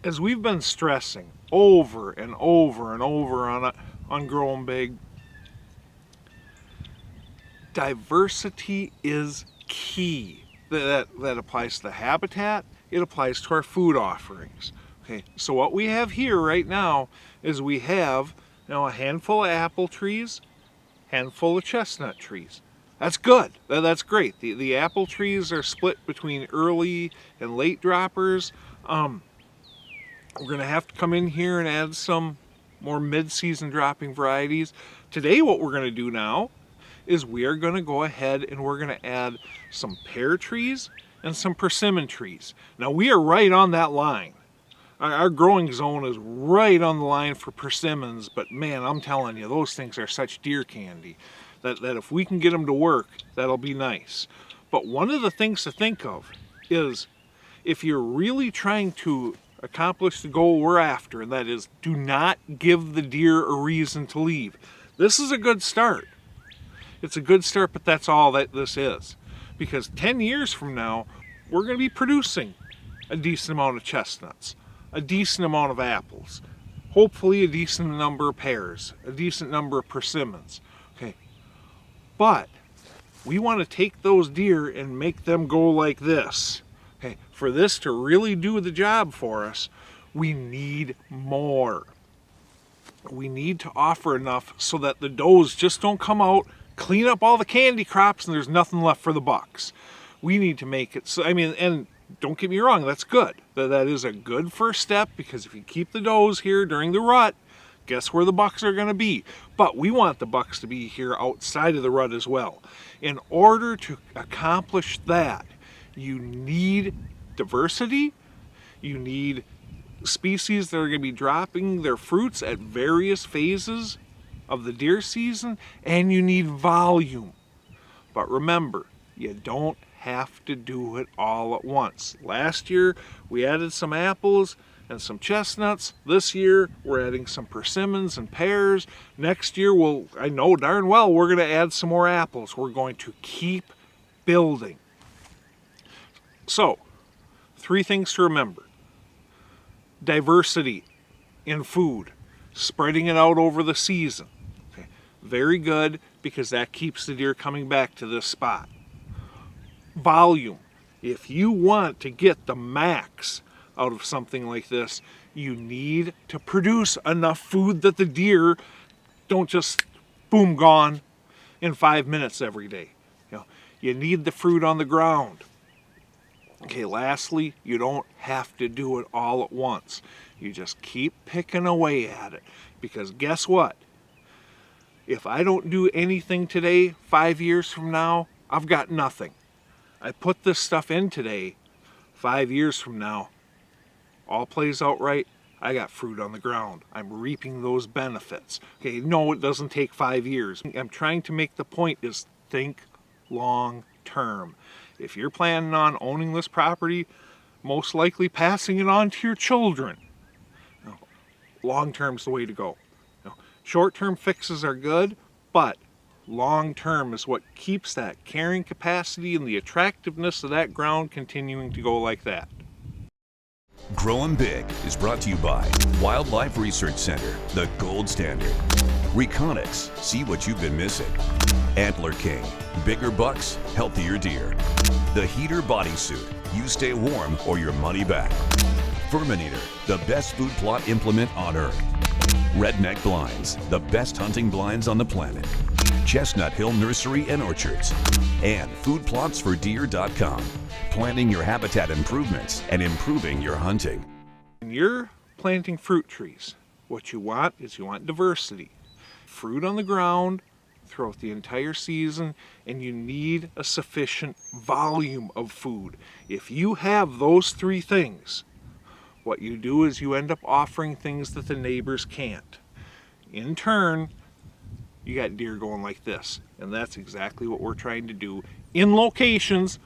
As we've been stressing over and over and over on Growing Big, diversity is key. That applies to the habitat, it applies to our food offerings. Okay, so what we have here right now is we have a handful of apple trees, handful of chestnut trees. That's good. That's great. The apple trees are split between early and late droppers. We're going to have to come in here and add some more mid-season dropping varieties. Today what we're going to do now is we are going to go ahead and we're going to add some pear trees and some persimmon trees. Now we are right on that line. Our growing zone is right on the line for persimmons, but man, I'm telling you, those things are such deer candy that if we can get them to work, that'll be nice. But one of the things to think of is if you're really trying to accomplish the goal we're after, and that is do not give the deer a reason to leave. This is a good start. It's a good start, but that's all that this is. Because 10 years from now, we're going to be producing a decent amount of chestnuts, a decent amount of apples, hopefully a decent number of pears, a decent number of persimmons. Okay, but we want to take those deer and make them go like this. Okay, for this to really do the job for us, we need more. We need to offer enough so that the does just don't come out, clean up all the candy crops, and there's nothing left for the bucks. We need to make it so, and don't get me wrong, that's good. That is a good first step, because if you keep the does here during the rut, guess where the bucks are going to be? But we want the bucks to be here outside of the rut as well. In order to accomplish that, you need diversity, you need species that are going to be dropping their fruits at various phases of the deer season, and you need volume. But remember, you don't have to do it all at once. Last year we added some apples and some chestnuts. This year we're adding some persimmons and pears. Next year I know darn well we're going to add some more apples. We're going to keep building. So, 3 things to remember. Diversity in food, spreading it out over the season. Okay. Very good, because that keeps the deer coming back to this spot. Volume. If you want to get the max out of something like this, you need to produce enough food that the deer don't just boom gone in 5 minutes every day. You need the fruit on the ground. Okay, lastly, you don't have to do it all at once. You just keep picking away at it, because guess what? If I don't do anything today, 5 years from now, I've got nothing. I put this stuff in today, 5 years from now, all plays out right, I got fruit on the ground. I'm reaping those benefits. Okay, no, it doesn't take 5 years. I'm trying to make the point is think long term. If you're planning on owning this property, most likely passing it on to your children, long term's the way to go. Short-term fixes are good, but long-term is what keeps that carrying capacity and the attractiveness of that ground continuing to go like that. Growing Big is brought to you by Wildlife Research Center, the gold standard. Reconics, see what you've been missing. Antler King, bigger bucks, healthier deer. The Heater Bodysuit, you stay warm or your money back. Furminator, the best food plot implement on earth. Redneck Blinds, the best hunting blinds on the planet. Chestnut Hill Nursery and Orchards. And foodplotsfordeer.com, planning your habitat improvements and improving your hunting. When you're planting fruit trees, what you want is diversity. Fruit on the ground throughout the entire season, and you need a sufficient volume of food. If you have those 3 things, what you do is you end up offering things that the neighbors can't. In turn, you got deer going like this, and that's exactly what we're trying to do in locations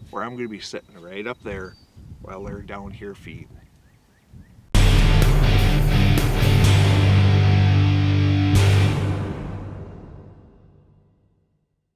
where I'm going to be sitting right up there while they're down here feeding.